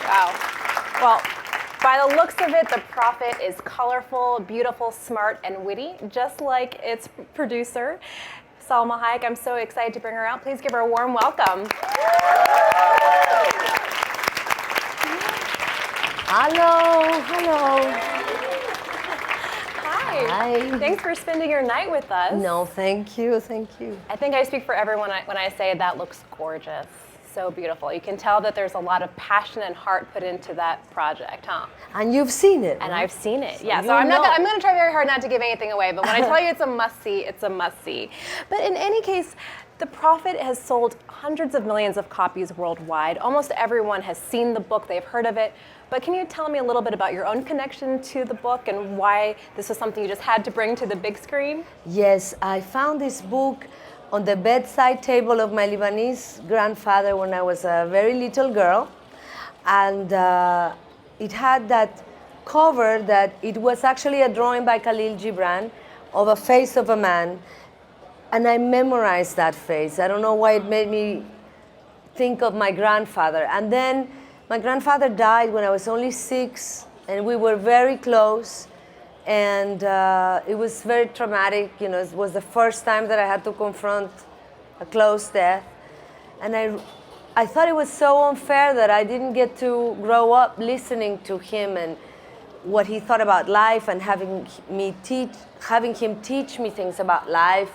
Wow. Well, by the looks of it, The Prophet is colorful, beautiful, smart, and witty, just like its producer, Salma Hayek. I'm so excited to bring her out. Please give her a warm welcome. Hello. Hi. Thanks for spending your night with us. No, thank you. I think I speak for everyone when I say that looks gorgeous. So beautiful. You can tell that there's a lot of passion and heart put into that project, huh? And you've seen it, And right? I've seen it, yeah. So So I'm going to try very hard not to give anything away, but when I tell you it's a must-see, it's a must-see. But in any case, The Prophet has sold hundreds of millions of copies worldwide. Almost everyone has seen the book, they've heard of it. But can you tell me a little bit about your own connection to the book and why this was something you just had to bring to the big screen? Yes, I found this book on the bedside table of my Lebanese grandfather when I was a very little girl. And it had that cover that it was actually a drawing by Kahlil Gibran of a face of a man. And I memorized that face. I don't know why it made me think of my grandfather. And then my grandfather died when I was only 6, and we were very close. And it was very traumatic. You know, it was the first time that I had to confront a close death. And I thought it was so unfair that I didn't get to grow up listening to him and what he thought about life, and having him teach me things about life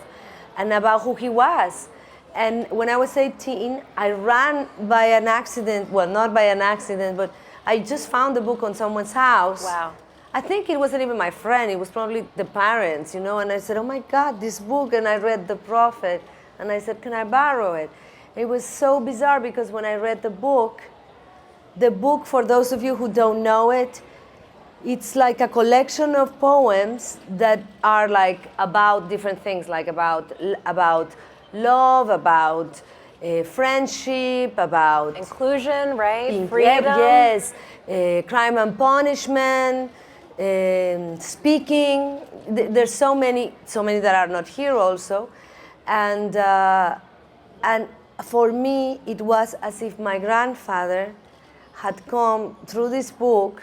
and about who he was. And when I was 18, I ran by an accident. Well, not by an accident, but I just found the book on someone's house. Wow. I think it wasn't even my friend, it was probably the parents, you know, and I said, oh my God, this book, and I read The Prophet, and I said, can I borrow it? It was so bizarre because when I read the book, for those of you who don't know it, it's like a collection of poems that are like about different things, like about love, about friendship, about inclusion, right? Freedom. Yes, crime and punishment, speaking. There's so many that are not here also, and for me it was as if my grandfather had come through this book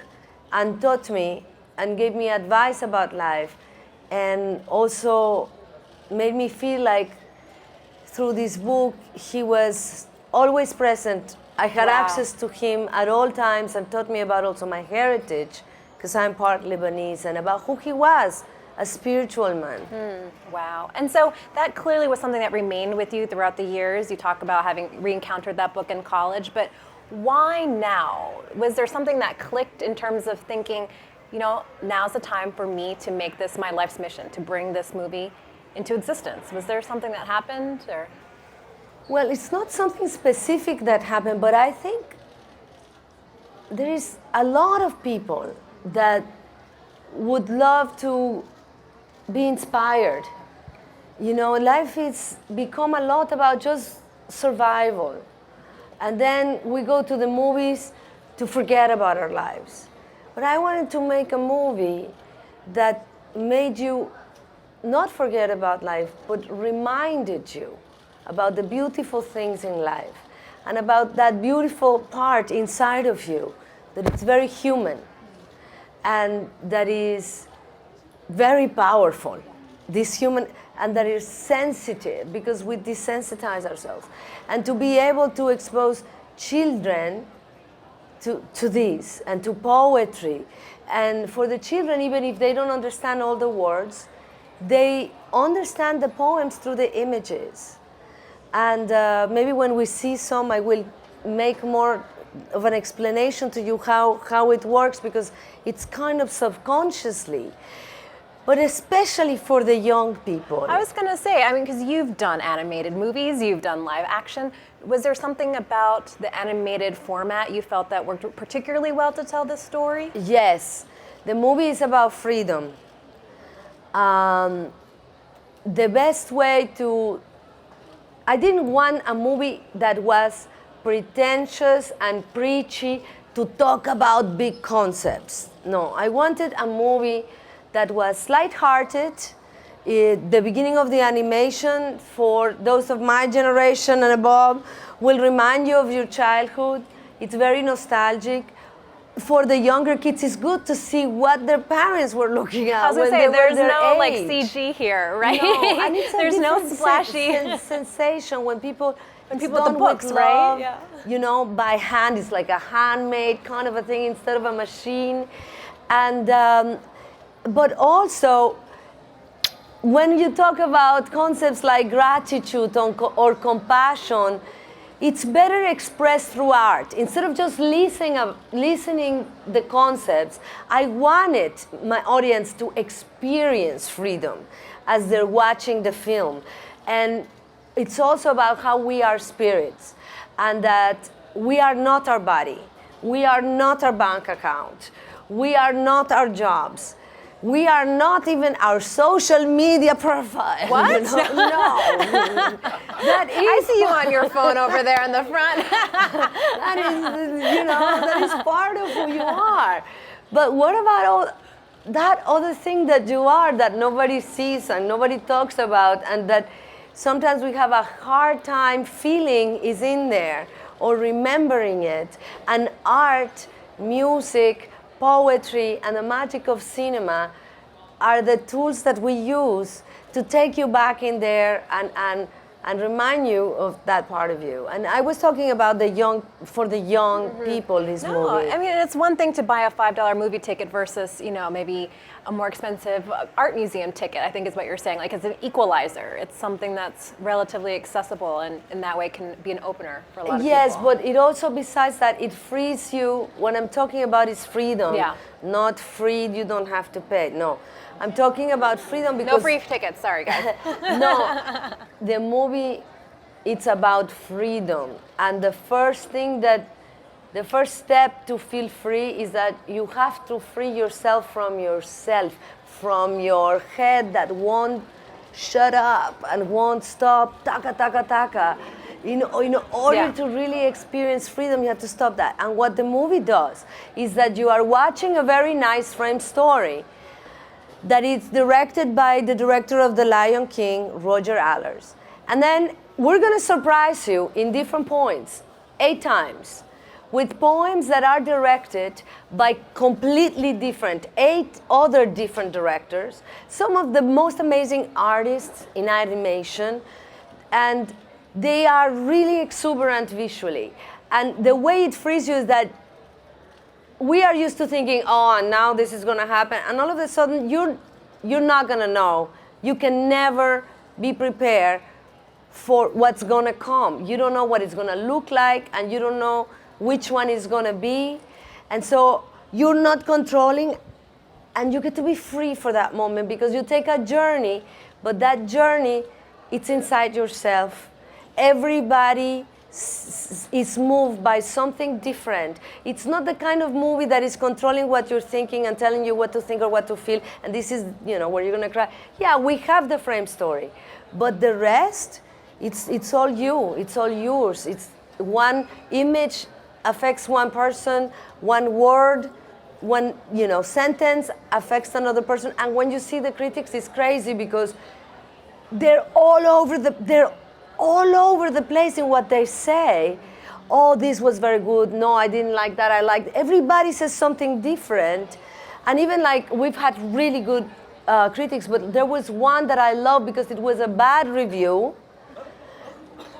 and taught me and gave me advice about life, and also made me feel like through this book he was always present. I had access to him at all times, and taught me about also my heritage, because I'm part Lebanese, and about who he was, a spiritual man. Wow. And so that clearly was something that remained with you throughout the years. You talk about having re-encountered that book in college, but why now? Was there something that clicked in terms of thinking, you know, now's the time for me to make this my life's mission, to bring this movie into existence? Was there something that happened, or? Well, it's not something specific that happened, but I think there is a lot of people that would love to be inspired. You know, life has become a lot about just survival. And then we go to the movies to forget about our lives. But I wanted to make a movie that made you not forget about life, but reminded you about the beautiful things in life, and about that beautiful part inside of you that is very human and that is very powerful, this human, and that is sensitive, because we desensitize ourselves. And to be able to expose children to this and to poetry, and for the children, even if they don't understand all the words, they understand the poems through the images. And maybe when we see some, I will make more of an explanation to you how it works, because it's kind of subconsciously, but especially for the young people. I was going to say, I mean, because you've done animated movies, you've done live action. Was there something about the animated format you felt that worked particularly well to tell this story? Yes, the movie is about freedom. The best way to, I didn't want a movie that was pretentious and preachy to talk about big concepts. No, I wanted a movie that was lighthearted. The beginning of the animation, for those of my generation and above, will remind you of your childhood. It's very nostalgic. For the younger kids, it's good to see what their parents were looking at. I was going to when say, they were there's their no like age. CG here, right? No, and it's a there's no different splashy. sensation when people. When it's people with the done books, with right? love, Yeah. you know, by hand. It's like a handmade kind of a thing instead of a machine. And but also, when you talk about concepts like gratitude or compassion, it's better expressed through art. Instead of just listening the concepts, I wanted my audience to experience freedom as they're watching the film. And it's also about how we are spirits, and that we are not our body. We are not our bank account. We are not our jobs. We are not even our social media profile. What? You know? No. That is I see you on your phone over there in the front. that is, you know, that is part of who you are. But what about all that other thing that you are that nobody sees and nobody talks about, and that sometimes we have a hard time feeling is in there or remembering it? And art, music, poetry, and the magic of cinema are the tools that we use to take you back in there and remind you of that part of you. And I was talking about the young people, this movie. I mean, it's one thing to buy a $5 movie ticket versus, you know, maybe a more expensive art museum ticket, I think is what you're saying. Like, it's an equalizer. It's something that's relatively accessible and in that way can be an opener for a lot of people. Yes, but it also, besides that, it frees you. What I'm talking about is freedom. Yeah. Not freed, you don't have to pay. No. I'm talking about freedom because... No free tickets, sorry guys. No, the movie, it's about freedom. And the first step to feel free is that you have to free yourself, from your head that won't shut up and won't stop, taka, taka, taka. In order to really experience freedom, you have to stop that. And what the movie does is that you are watching a very nice framed story that is directed by the director of The Lion King, Roger Allers. And then we're going to surprise you in different points, 8 times, with poems that are directed by completely different, 8 other different directors, some of the most amazing artists in animation, and they are really exuberant visually. And the way it frees you is that we are used to thinking, oh, now this is going to happen, and all of a sudden you're not going to know. You can never be prepared for what's going to come. You don't know what it's going to look like, and you don't know which one is going to be, and so you're not controlling, and you get to be free for that moment because you take a journey, but that journey, it's inside yourself. Everybody is moved by something different. It's not the kind of movie that is controlling what you're thinking and telling you what to think or what to feel, and this is, you know, where you're gonna cry. Yeah, we have the frame story, but the rest, it's all you, it's all yours. It's one image affects one person, one word, one, you know, sentence affects another person, and when you see the critics, it's crazy because they're all over the place in what they say. Oh, this was very good. No, I didn't like that. I liked. Everybody says something different, and even like we've had really good critics, but there was one that I loved because it was a bad review,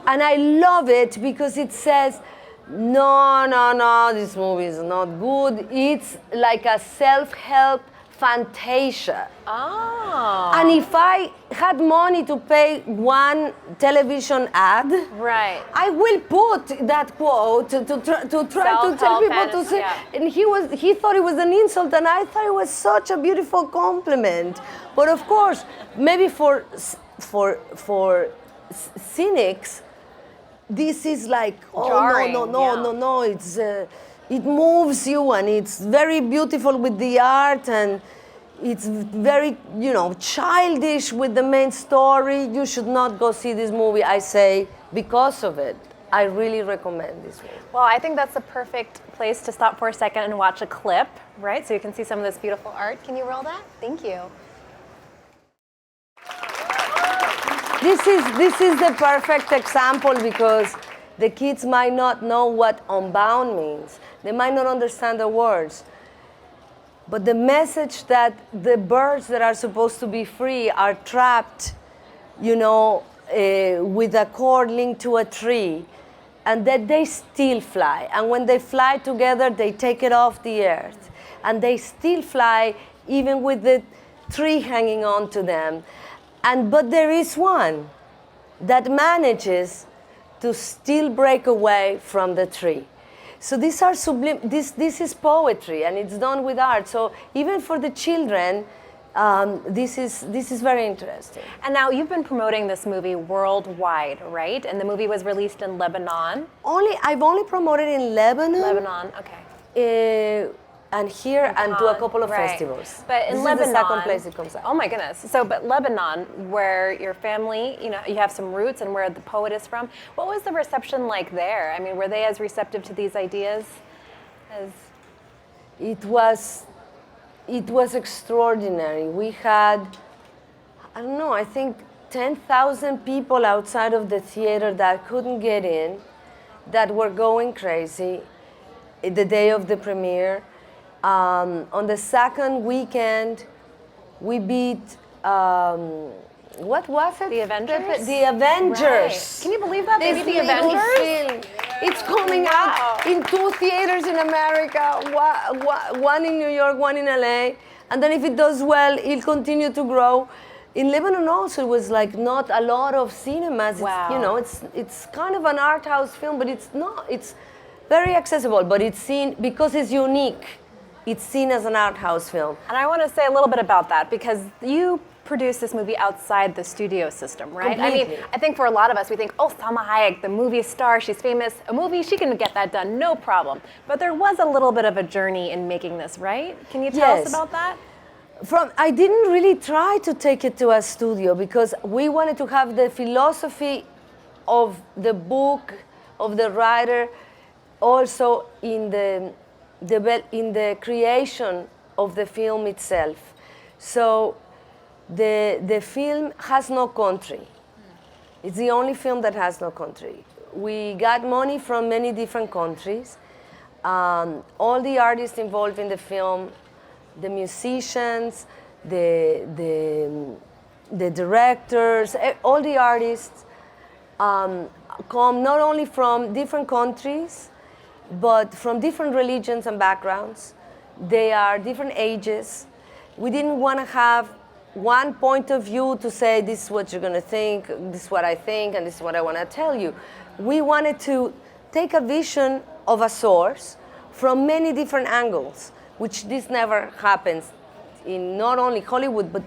and I love it because it says, no, this movie is not good. It's like a self-help fantasia. Oh. And if I had money to pay one television ad, Right. I will put that quote to try to tell people to say. Yeah. And he thought it was an insult, and I thought it was such a beautiful compliment. But of course, maybe for cynics, this is like, oh, jarring, no, it's it moves you, and it's very beautiful with the art, and it's very, you know, childish with the main story. You should not go see this movie, I say, because of it. I really recommend this movie. Well, I think that's a perfect place to stop for a second and watch a clip, right? So you can see some of this beautiful art. Can you roll that? Thank you. This is the perfect example because The kids might not know what unbound means. They might not understand the words. But the message that the birds that are supposed to be free are trapped, with a cord linked to a tree, and that they still fly. And when they fly together, they take it off the earth. And they still fly even with the tree hanging on to them. But there is one that manages to still break away from the tree. So these are sublime. This is poetry, and it's done with art. So even for the children, this is very interesting. And now you've been promoting this movie worldwide, right? And the movie was released in Lebanon. I've only promoted in Lebanon. Lebanon, okay. And here, and to a couple of right. festivals. But in this Lebanon, is the second place it comes out. Oh my goodness! So, but Lebanon, where your family, you have some roots, and where the poet is from. What was the reception like there? I mean, were they as receptive to these ideas as? It was extraordinary. We had, I think 10,000 people outside of the theater that couldn't get in, that were going crazy the day of the premiere. On the second weekend, we beat, what was it? The Avengers? The Avengers. Right. Can you believe that? They beat the Avengers? Film. It's coming out in 2 theaters in America, one in New York, one in LA. And then if it does well, it'll continue to grow. In Lebanon also, it was like not a lot of cinemas. Wow. It's kind of an art house film, but it's not. It's very accessible, but it's seen, because it's unique, it's seen as an art house film. And I want to say a little bit about that, because you produced this movie outside the studio system, right? Completely. I mean, I think for a lot of us, we think, oh, Salma Hayek, the movie star, she's famous. A movie, she can get that done, no problem. But there was a little bit of a journey in making this, right? Can you tell us about that? I didn't really try to take it to a studio, because we wanted to have the philosophy of the book, of the writer, also in the creation of the film itself. So the film has no country. It's the only film that has no country. We got money from many different countries. All the artists involved in the film, the musicians, the directors, all the artists come not only from different countries, but from different religions and backgrounds. They are different ages. We didn't want to have one point of view to say, this is what you're going to think, this is what I think, and this is what I want to tell you. We wanted to take a vision of a source from many different angles, which this never happens in not only Hollywood, but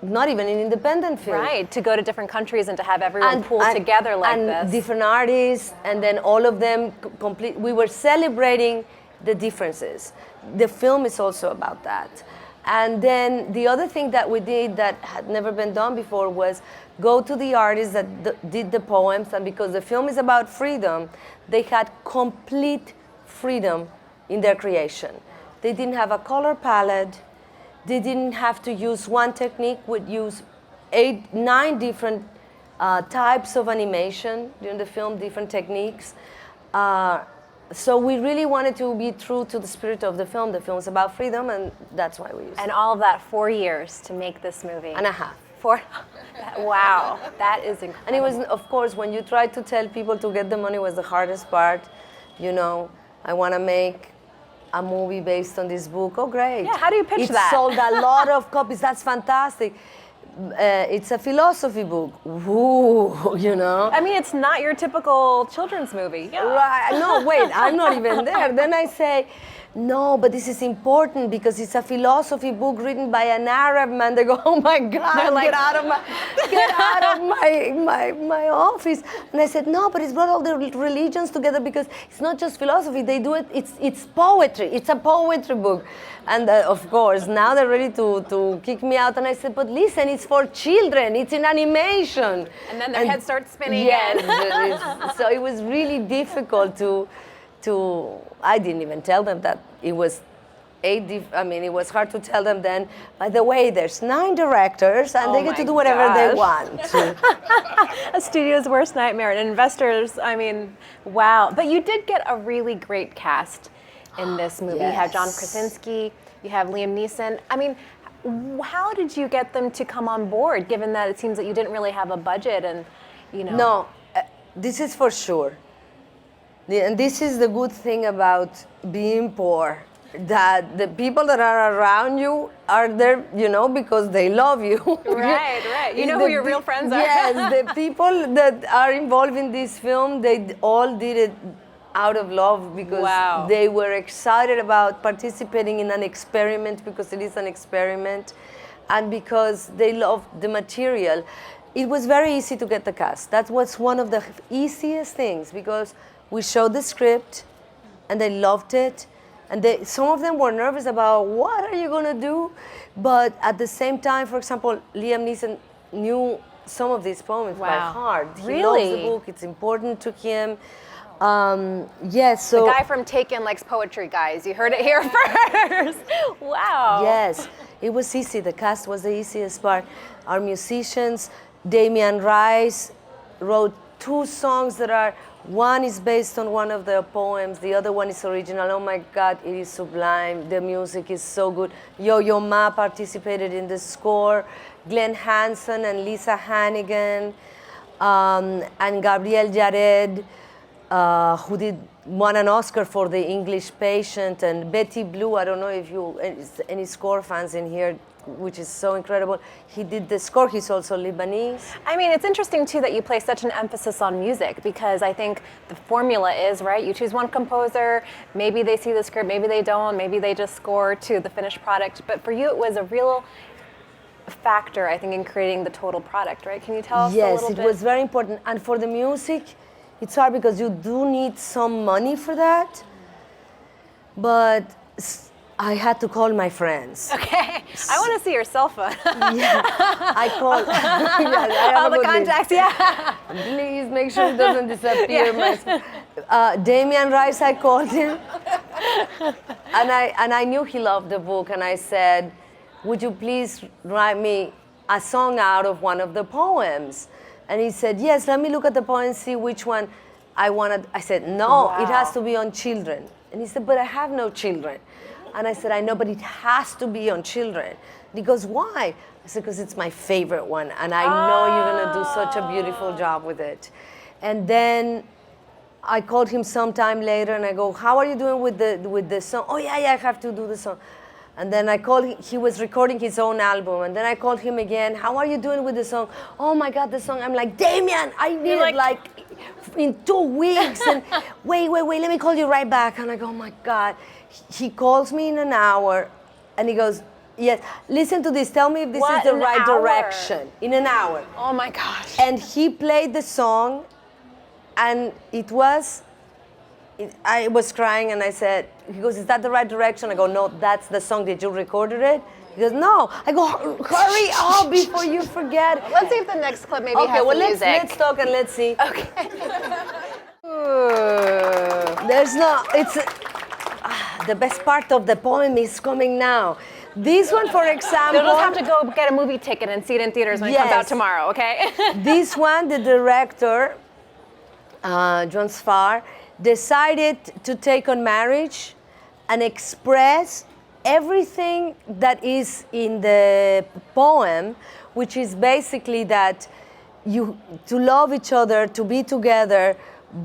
not even in independent film. Right, to go to different countries and to have everyone pull together like this. And different artists, and then all of them complete. We were celebrating the differences. The film is also about that. And then the other thing that we did that had never been done before was go to the artists that did the poems, and because the film is about freedom, they had complete freedom in their creation. They didn't have a color palette. They didn't have to use one technique. We'd use 9 different types of animation during the film, different techniques. So we really wanted to be true to the spirit of the film. The film is about freedom, and that's why we used it. And all of that 4 years to make this movie. And a half. 4. Wow, that is incredible. And it was, of course, when you try to tell people to get the money was the hardest part. I want to make a movie based on this book. Oh, great. Yeah, how do you pitch that? It sold a lot of copies. That's fantastic. It's a philosophy book. Ooh, I mean, it's not your typical children's movie. Yeah. Right. No, wait, I'm not even there. Then I say, no, but this is important because it's a philosophy book written by an Arab man. They go, oh my God, get out of my office. And I said, no, but it's brought all the religions together because it's not just philosophy. They do it. It's poetry. It's a poetry book. And of course, now they're ready to kick me out. And I said, but listen, it's for children. It's in animation. And then their head starts spinning yes, again. So it was really difficult to. I didn't even tell them that it was it was hard to tell them then, by the way, there's 9 directors and they get to do whatever they want. A studio's worst nightmare. And investors, I mean, wow. But you did get a really great cast in this movie. Yes. You have John Krasinski, you have Liam Neeson. I mean, how did you get them to come on board, given that it seems that you didn't really have a budget and, you know? No, this is for sure. And this is the good thing about being poor, that the people that are around you are there, because they love you. Right. You know who your real friends are. Yes, the people that are involved in this film, they all did it out of love because they were excited about participating in an experiment, because it is an experiment, and because they loved the material. It was very easy to get the cast. That was one of the easiest things, because we showed the script and they loved it. And some of them were nervous about what are you going to do? But at the same time, for example, Liam Neeson knew some of these poems by heart. He loves the book. It's important to him. Yes, so the guy from Taken likes poetry, guys. You heard it here first. Wow. Yes, it was easy. The cast was the easiest part. Our musicians, Damian Rice, wrote 2 songs that are, one is based on one of the poems, the other one is original. Oh my God, it is sublime. The music is so good. Yo-Yo Ma participated in the score. Glenn Hansen and Lisa Hannigan, and Gabriel Jared, who won an Oscar for The English Patient, and Betty Blue. I don't know if any score fans in here, which is so incredible. He did the score. He's also Lebanese. I mean, it's interesting too that you place such an emphasis on music, because I think the formula is, right, you choose one composer, maybe they see the script, maybe they don't, maybe they just score to the finished product. But for you, it was a real factor, I think, in creating the total product, right? Can you tell us a little bit? Yes, it was very important. And for the music, it's hard because you do need some money for that. But I had to call my friends. Okay, I want to see your cell phone. Yeah, I called. I all the contacts, Please make sure it doesn't disappear. Damian Rice, I called him, and I knew he loved the book, and I said, "Would you please write me a song out of one of the poems?" And he said, "Yes. Let me look at the poem and see which one I wanted." I said, "No, it has to be on children." And he said, "But I have no children." And I said, "I know, but it has to be on children." And he goes, "Why?" I said, "Because it's my favorite one, and I know you're going to do such a beautiful job with it." And then I called him sometime later, and I go, "How are you doing with the song?" "Oh, yeah, I have to do the song." And then I called him. He was recording his own album. And then I called him again. "How are you doing with the song?" "Oh, my God, the song." I'm like, "Damian, I need it like in 2 weeks." And wait, let me call you right back. And I go, "Oh, my God." He calls me in an hour, and he goes, "Yes, listen to this. Tell me if this is the right direction." In an hour. Oh my gosh. And he played the song, and I was crying, and I said, he goes, "Is that the right direction?" I go, "No, that's the song. Did you recorded it?" He goes, "No." I go, "Hurry up before you forget." Let's see if the next clip maybe has some music. Let's talk and let's see. Okay. The best part of the poem is coming now. This one, for example... You'll just have to go get a movie ticket and see it in theaters when it comes out tomorrow, okay? This one, the director, John Sfar, decided to take on marriage and express everything that is in the poem, which is basically that to love each other, to be together,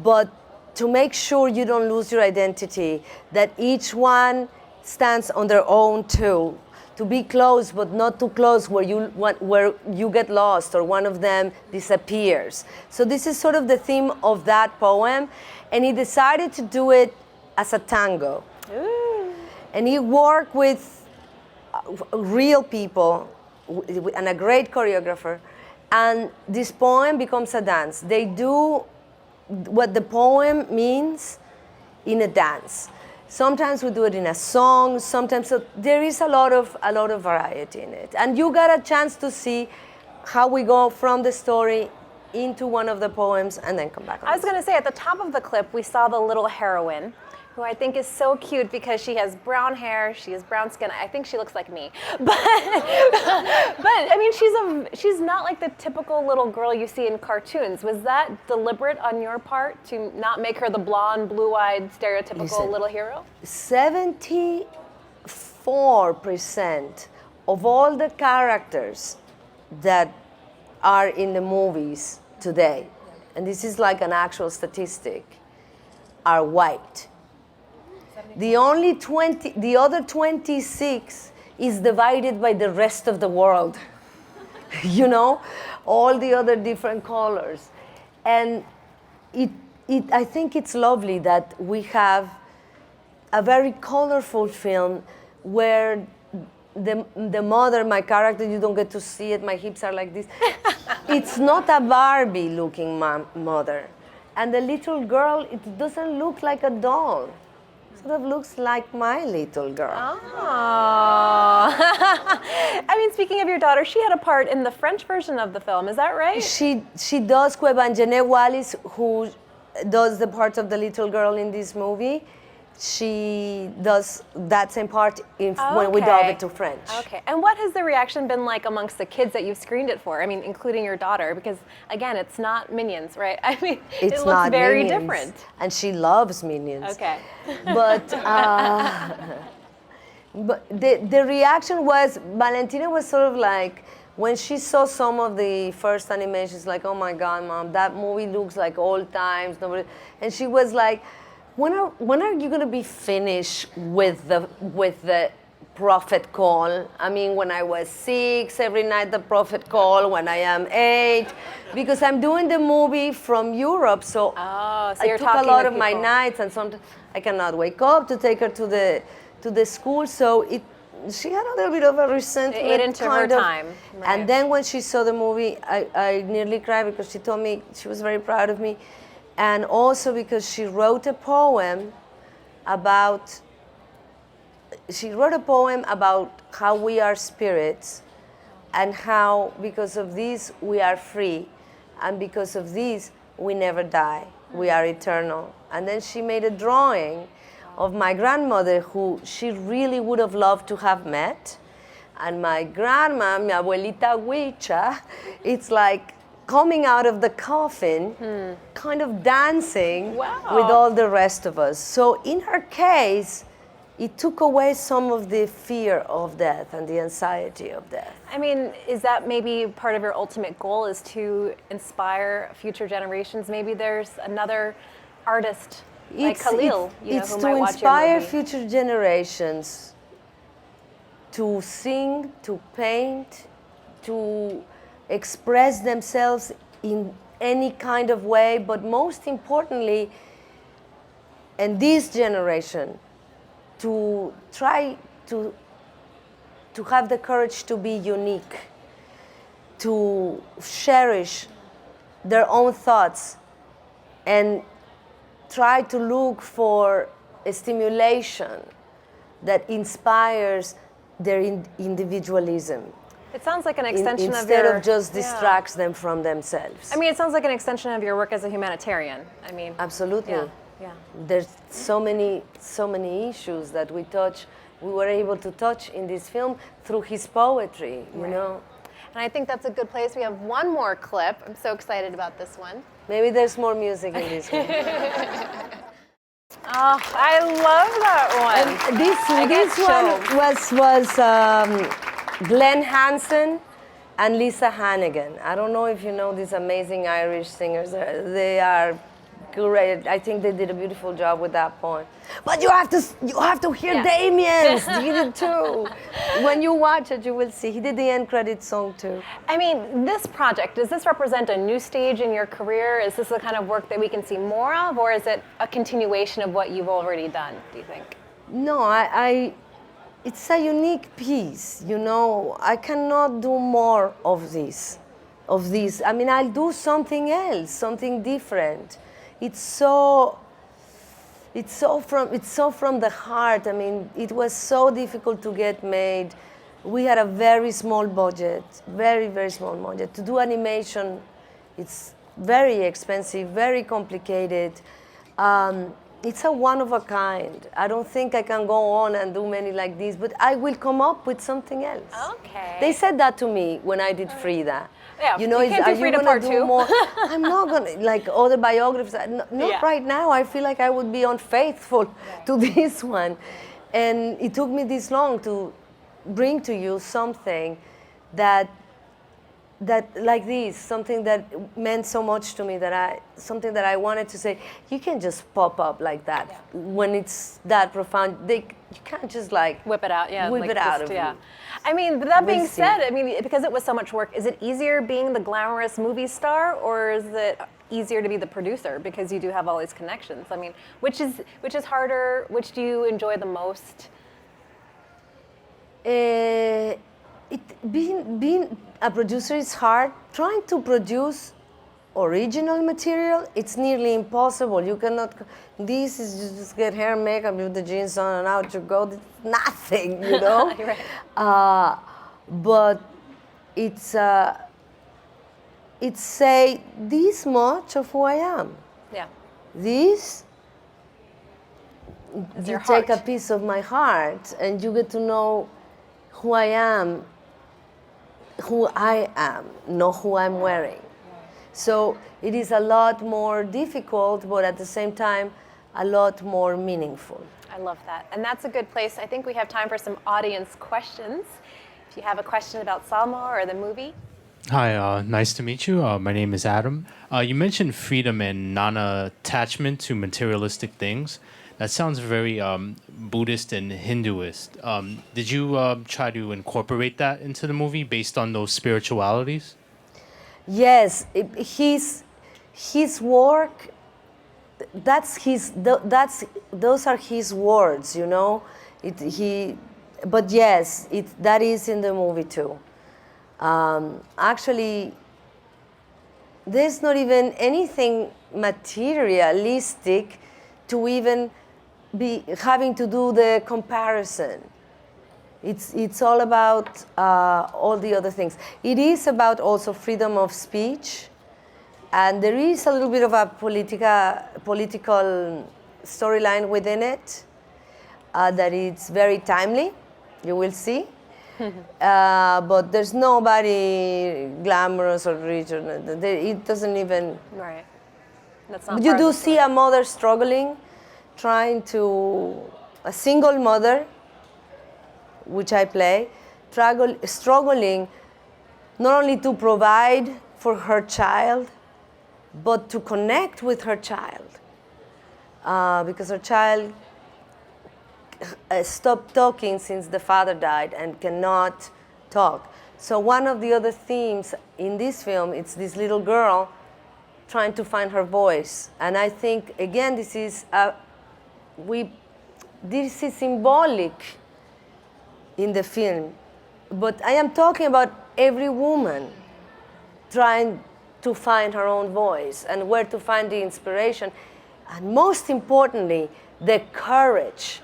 but to make sure you don't lose your identity, that each one stands on their own too, to be close but not too close where you get lost or one of them disappears. So this is sort of the theme of that poem, and he decided to do it as a tango. Ooh. And he worked with real people and a great choreographer, and this poem becomes a dance. They do what the poem means in a dance. Sometimes we do it in a song, sometimes, so there is a lot of variety in it. And you got a chance to see how we go from the story into one of the poems and then come back on. I was going to say, at the top of the clip, we saw the little heroine who I think is so cute because she has brown hair, she has brown skin. I think she looks like me, but I mean, she's not like the typical little girl you see in cartoons. Was that deliberate on your part to not make her the blonde, blue-eyed, stereotypical Listen, little hero? 74% of all the characters that are in the movies today, and this is like an actual statistic, are white. The other 26 is divided by the rest of the world. You know, all the other different colors. And I think it's lovely that we have a very colorful film where the mother, my character, you don't get to see it, my hips are like this. It's not a Barbie looking mother. And the little girl, it doesn't look like a doll. It sort of looks like my little girl. Oh. I mean, speaking of your daughter, she had a part in the French version of the film, is that right? She does, Jeanette Wallis, who does the part of the little girl in this movie. She does that same part when we dub it to French. Okay. And what has the reaction been like amongst the kids that you've screened it for? I mean, including your daughter, because again, it's not Minions, right? I mean, it looks very Minions, different. and she loves Minions. Okay. But the reaction was, Valentina was sort of like, when she saw some of the first animations, like, oh my God, Mom, that movie looks like old times. And she was like, when are you gonna be finished with the Prophet call? I mean, when I was 6, every night the Prophet call. When I am 8, because I'm doing the movie from Europe, so I you're took a lot of my nights, and sometimes I cannot wake up to take her to the school. So she had a little bit of a resentment. It ate into her time. Right. And then when she saw the movie, I nearly cried because she told me she was very proud of me. And also because she wrote a poem about how we are spirits, and how because of this we are free, and because of this we never die, we are eternal. And then she made a drawing of my grandmother, who she really would have loved to have met. And my grandma, mi abuelita Huicha, it's like coming out of the coffin, kind of dancing with all the rest of us. So in her case, it took away some of the fear of death and the anxiety of death. I mean, is that maybe part of your ultimate goal, is to inspire future generations? Maybe there's another artist like Kahlil, it's who to might watch your inspire movie. future generations to sing, to paint, to express themselves in any kind of way, but most importantly, in this generation, to try to have the courage to be unique, to cherish their own thoughts, and try to look for a stimulation that inspires their individualism. It sounds like an extension instead of just distracts them from themselves. I mean, it sounds like an extension of your work as a humanitarian. I mean, absolutely. Yeah. There's so many issues that we were able to touch in this film through his poetry, you know. And I think that's a good place. We have one more clip. I'm so excited about this one. Maybe there's more music in this one. Oh, I love that one. And this one was Glenn Hansen and Lisa Hannigan. I don't know if you know these amazing Irish singers. They are great. I think they did a beautiful job with that poem. But you have to hear Damien's. He did too. When you watch it, you will see. He did the end credit song too. I mean, this project, does this represent a new stage in your career? Is this the kind of work that we can see more of, or is it a continuation of what you've already done, do you think? No, it's a unique piece, you know. I cannot do more of this. I mean, I'll do something else, something different. It's so from the heart. I mean, it was so difficult to get made. We had a very small budget, very, very small budget. To do animation, it's very expensive, very complicated. it's a one of a kind. I don't think I can go on and do many like these, but I will come up with something else. Okay. They said that to me when I did Frida. Yeah, you know, you can't do are Frida you gonna part do two? more? I'm not gonna, like other biographies. Not right now. I feel like I would be unfaithful to this one, and it took me this long to bring to you something that like this, something that meant so much to me, something that I wanted to say. You can just pop up like that when it's that profound. You can't just like whip it out, whip like it out just, of you. I mean, but that being We'll see. said, I mean, because it was so much work, is it easier being the glamorous movie star, or is it easier to be the producer because you do have all these connections? I mean, which is harder? Which do you enjoy the most? Being a producer is hard. Trying to produce original material, it's nearly impossible. You cannot. This is just get hair, makeup, with the jeans on, and out you go. It's nothing, you know. Right. But it's say this much of who I am. Yeah. This. It's You your take a heart. piece of my heart, and you get to know who I am, not who I'm wearing. So it is a lot more difficult, but at the same time, a lot more meaningful. I love that. And that's a good place. I think we have time for some audience questions. If you have a question about Salma or the movie. Hi, nice to meet you. My name is Adam. You mentioned freedom and non-attachment to materialistic things. That sounds very Buddhist and Hinduist. Did you try to incorporate that into the movie based on those spiritualities? Yes, his work. Those are his words, you know. But yes, that is in the movie too. Actually, there's not even anything materialistic to even be having to do the comparison. It's all about all the other things. It is about also freedom of speech, and there is a little bit of a political storyline within it that it's very timely. You will see. But there's nobody glamorous or rich. It doesn't even. Right. That's not You part of do the see story. a mother struggling, a single mother, which I play, struggling not only to provide for her child, but to connect with her child. Because her child stopped talking since the father died and cannot talk. So one of the other themes in this film, it's this little girl trying to find her voice. And I think, again, this is symbolic in the film. But I am talking about every woman trying to find her own voice and where to find the inspiration. And most importantly, the courage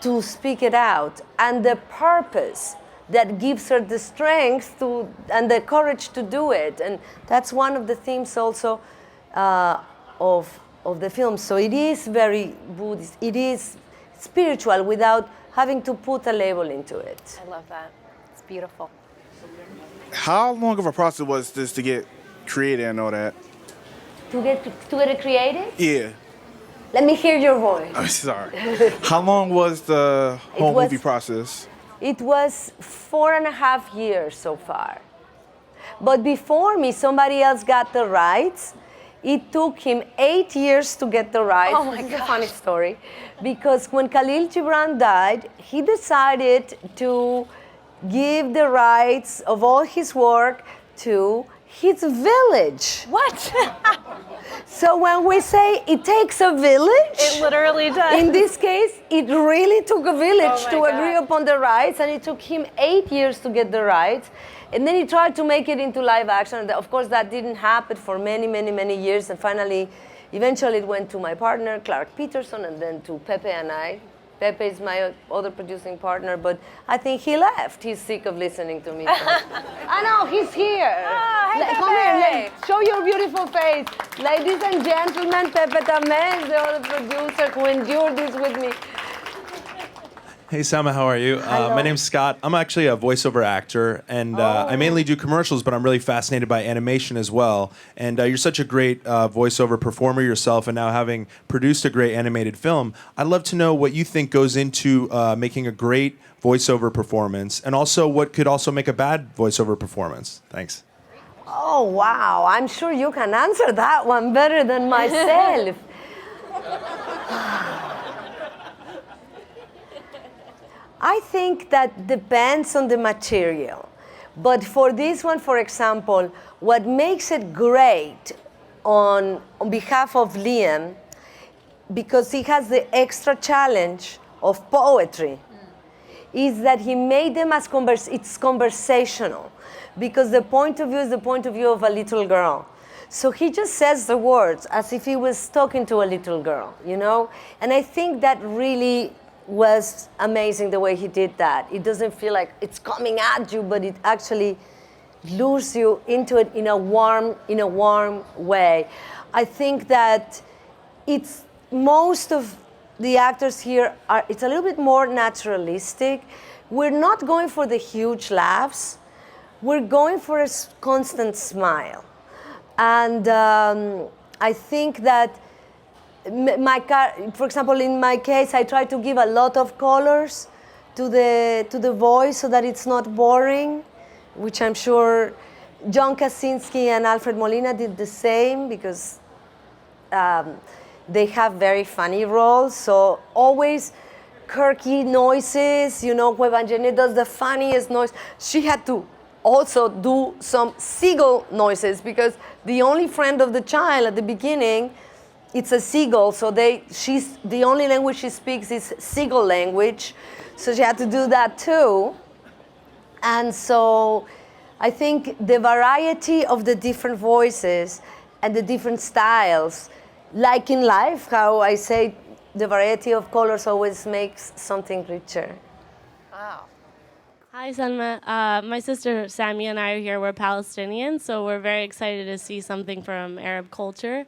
to speak it out and the purpose that gives her the strength and the courage to do it. And that's one of the themes also of the film. So it is very Buddhist. It is spiritual without having to put a label into it. I love that. It's beautiful. How long of a process was this to get created and all that? To get it created? Yeah. Let me hear your voice. I'm sorry. How long was the whole was- movie process? It was 4.5 years so far. But before me, somebody else got the rights. It took him 8 years to get the rights. Oh my This is a funny story. Because when Kahlil Gibran died, he decided to give the rights of all his work to his village. What? So when we say it takes a village, It literally does. in this case, it really took a village Oh my to agree God. upon the rights, and it took him 8 years to get the rights. And then he tried to make it into live action. And of course, that didn't happen for many, many, many years. And finally, eventually, it went to my partner, Clark Peterson, and then to Pepe and I. Pepe is my other producing partner, but I think he left. He's sick of listening to me. So. I know, he's here. Hey, Come here, Pepe. show your beautiful face. Ladies and gentlemen, Pepe Tamez, the other producer who endured this with me. Hey, Salma, how are you? Hello. My name's Scott. I'm actually a voiceover actor, and I mainly do commercials, but I'm really fascinated by animation as well. And you're such a great voiceover performer yourself, and now having produced a great animated film, I'd love to know what you think goes into making a great voiceover performance, and also what could also make a bad voiceover performance. Thanks. Oh, wow. I'm sure you can answer that one better than myself. I think that depends on the material. But for this one, for example, what makes it great on behalf of Liam, because he has the extra challenge of poetry, is that he made them as it's conversational, because the point of view is the point of view of a little girl. So he just says the words as if he was talking to a little girl, you know? And I think that really was amazing the way he did that. It doesn't feel like it's coming at you, but it actually lures you into it in a warm way. I think that it's most of the actors here it's a little bit more naturalistic. We're not going for the huge laughs. We're going for a constant smile. And I think that for example, in my case, I try to give a lot of colors to the voice so that it's not boring, which I'm sure John Kaczynski and Alfred Molina did the same, because they have very funny roles. So always quirky noises, you know, when Evangeline does the funniest noise, she had to also do some seagull noises, because the only friend of the child at the beginning, it's a seagull, so the only language she speaks is seagull language, so she had to do that too. And so I think the variety of the different voices and the different styles, like in life, how I say the variety of colors always makes something richer. Wow. Hi, Salma. My sister Sammy and I are here. We're Palestinian, so we're very excited to see something from Arab culture.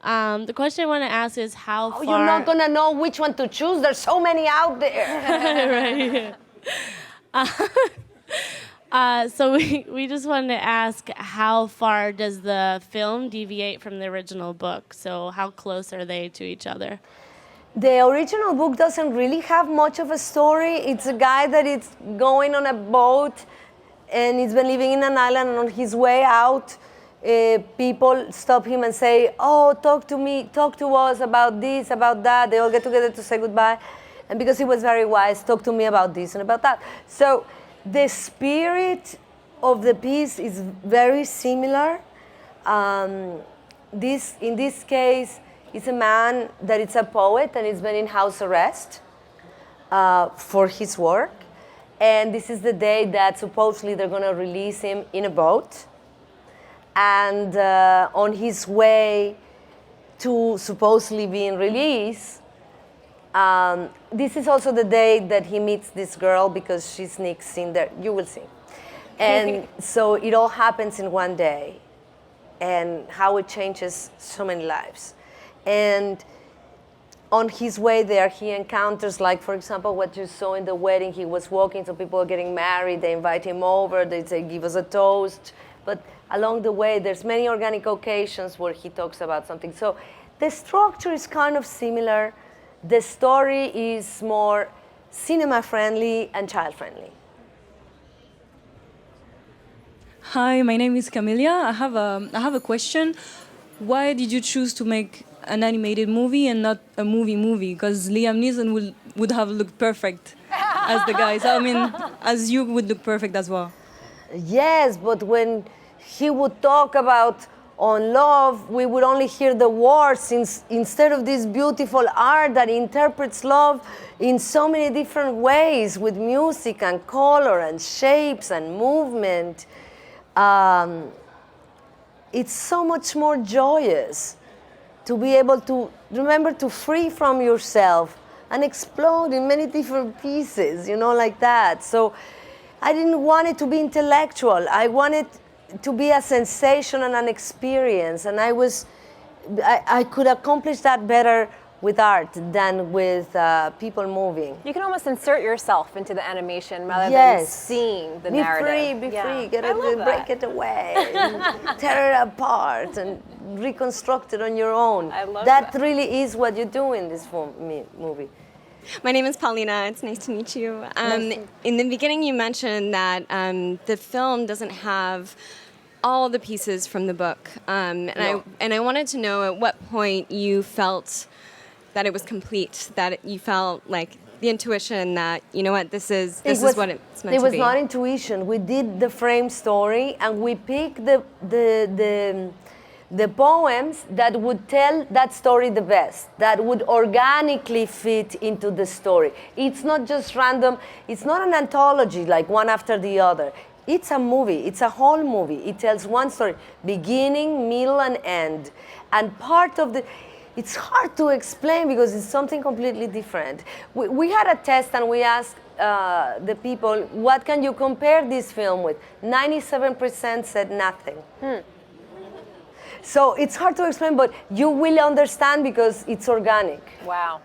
The question I want to ask is how far... You're not going to know which one to choose. There's so many out there. Right. So we just wanted to ask, how far does the film deviate from the original book? So how close are they to each other? The original book doesn't really have much of a story. It's a guy that is going on a boat, and he's been living in an island, and on his way out, people stop him and say, oh, talk to us about this, about that. They all get together to say goodbye. And because he was very wise, talk to me about this and about that. So the spirit of the piece is very similar. In this case, it's a man that is a poet, and he's been in house arrest for his work. And this is the day that supposedly they're going to release him in a boat. And on his way to supposedly being released, this is also the day that he meets this girl, because she sneaks in there. You will see. And so it all happens in one day, and how it changes so many lives. And on his way there, he encounters, like, for example, what you saw in the wedding. He was walking, so people are getting married. They invite him over. They say, give us a toast. But along the way, there's many organic occasions where he talks about something. So the structure is kind of similar. The story is more cinema-friendly and child-friendly. Hi, my name is Camelia. I have a question. Why did you choose to make an animated movie and not a movie? Because Liam Neeson would have looked perfect as the guy. So, I mean, as you would look perfect as well. Yes, but when he would talk about on love, we would only hear the words instead of this beautiful art that interprets love in so many different ways, with music and color and shapes and movement. It's so much more joyous to be able to remember to free from yourself and explode in many different pieces, like that. So I didn't want it to be intellectual. I wanted to be a sensation and an experience, and I could accomplish that better with art than with people moving. You can almost insert yourself into the animation rather than Yes. seeing the Be narrative. free, Yeah. free, get I love it, break that. it away, and tear it apart, and reconstruct it on your own. I love that. that. Really is what you do in this movie. My name is Paulina. It's nice to meet you. In the beginning, you mentioned that the film doesn't have all the pieces from the book, and I wanted to know at what point you felt that it was complete, that you felt like the intuition that, you know what, this is what it's meant to be. It was not intuition. We did the frame story, and we picked the poems that would tell that story the best, that would organically fit into the story. It's not just random. It's not an anthology like one after the other. It's a movie. It's a whole movie. It tells one story, beginning, middle, and end. And part of the... It's hard to explain because it's something completely different. We had a test and we asked the people, what can you compare this film with? 97% said nothing. So it's hard to explain, but you will understand because it's organic. Wow.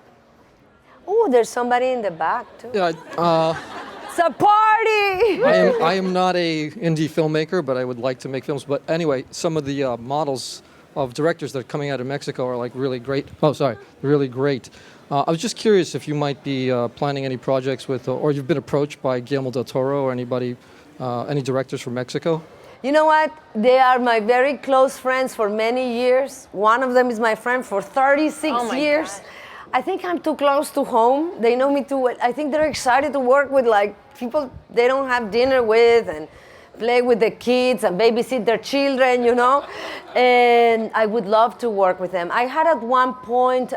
Oh, there's somebody in the back too. Yeah, It's a party! I am not a indie filmmaker, but I would like to make films. But anyway, some of the models of directors that are coming out of Mexico are like really great. Oh, sorry, really great. I was just curious if you might be planning any projects with, or you've been approached by Guillermo del Toro or anybody, any directors from Mexico? You know what? They are my very close friends for many years. One of them is my friend for 36 Oh my years. God. I think I'm too close to home. They know me too well. I think they're excited to work with like people they don't have dinner with and play with the kids and babysit their children, And I would love to work with them. I had at one point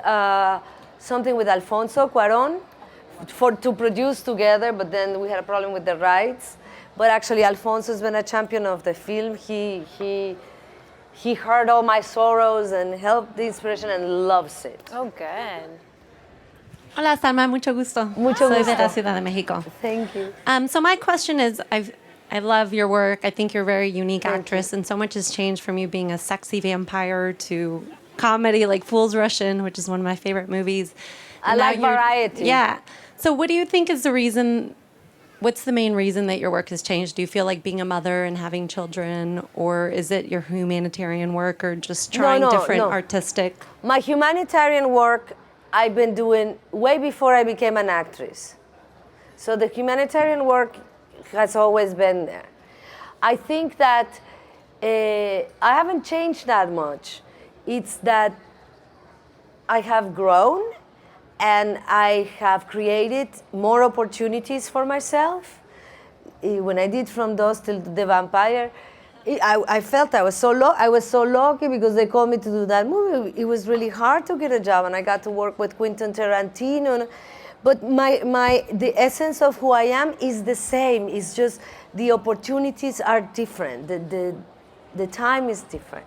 something with Alfonso Cuarón to produce together, but then we had a problem with the rights. But actually, Alfonso's been a champion of the film. He heard all my sorrows and helped the inspiration and loves it. Oh, good. Hola, Salma. Mucho gusto. Mucho Soy gusto. de la Ciudad de México. Thank you. So my question is, I love your work. I think you're a very unique actress, and so much has changed from you being a sexy vampire to comedy like Fool's Rush In, which is one of my favorite movies. I And now like you're- variety. Yeah. So what do you think is the reason? What's the main reason that your work has changed? Do you feel like being a mother and having children, or is it your humanitarian work, or just trying different artistic? My humanitarian work I've been doing way before I became an actress. So the humanitarian work has always been there. I think that I haven't changed that much. It's that I have grown and I have created more opportunities for myself. When I did From Dust Till the Vampire, I felt I was so lucky because they called me to do that movie. It was really hard to get a job, and I got to work with Quentin Tarantino. But the essence of who I am is the same. It's just the opportunities are different. The time is different.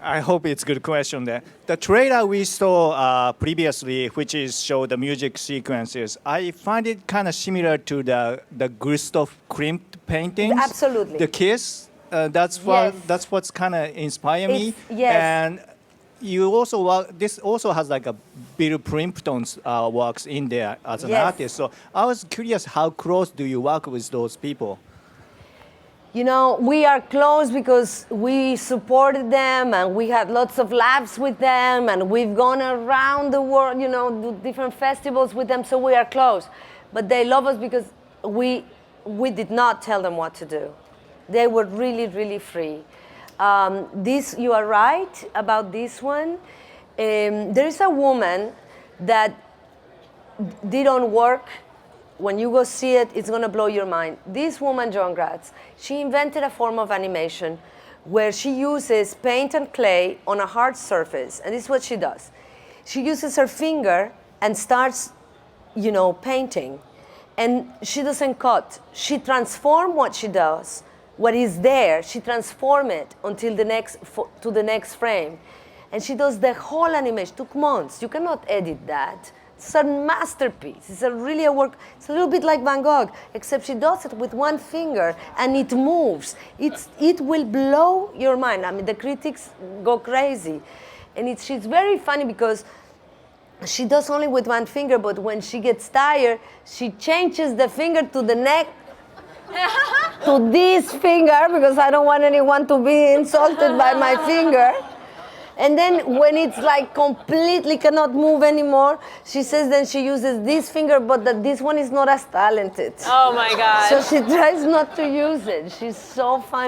I hope it's a good question there. The trailer we saw previously, which is show the music sequences, I find it kind of similar to the Gustav Klimt paintings. Absolutely. The Kiss. That's what's kind of inspired me. Yes. And you also this also has like a Bill Plimpton's works in there as an artist. So I was curious, how close do you work with those people? We are close because we supported them and we had lots of laughs with them and we've gone around the world, do different festivals with them, so we are close. But they love us because we did not tell them what to do. They were really, really free. You are right about this one. There is a woman that didn't work. When you go see it, it's going to blow your mind. This woman, Joan Gratz, she invented a form of animation where she uses paint and clay on a hard surface. And this is what she does. She uses her finger and starts, painting. And she doesn't cut. She transforms what she does. What is there, she transforms it until to the next frame. And she does the whole animation. It took months. You cannot edit that. It's a masterpiece. It's really a work. It's a little bit like Van Gogh, except she does it with one finger and it moves. It will blow your mind. I mean, the critics go crazy. And she's very funny because she does only with one finger, but when she gets tired, she changes the finger to the neck, to this finger, because I don't want anyone to be insulted by my finger. And then when it's like completely cannot move anymore, she says then she uses this finger, but that this one is not as talented. Oh my God. So she tries not to use it. She's so funny.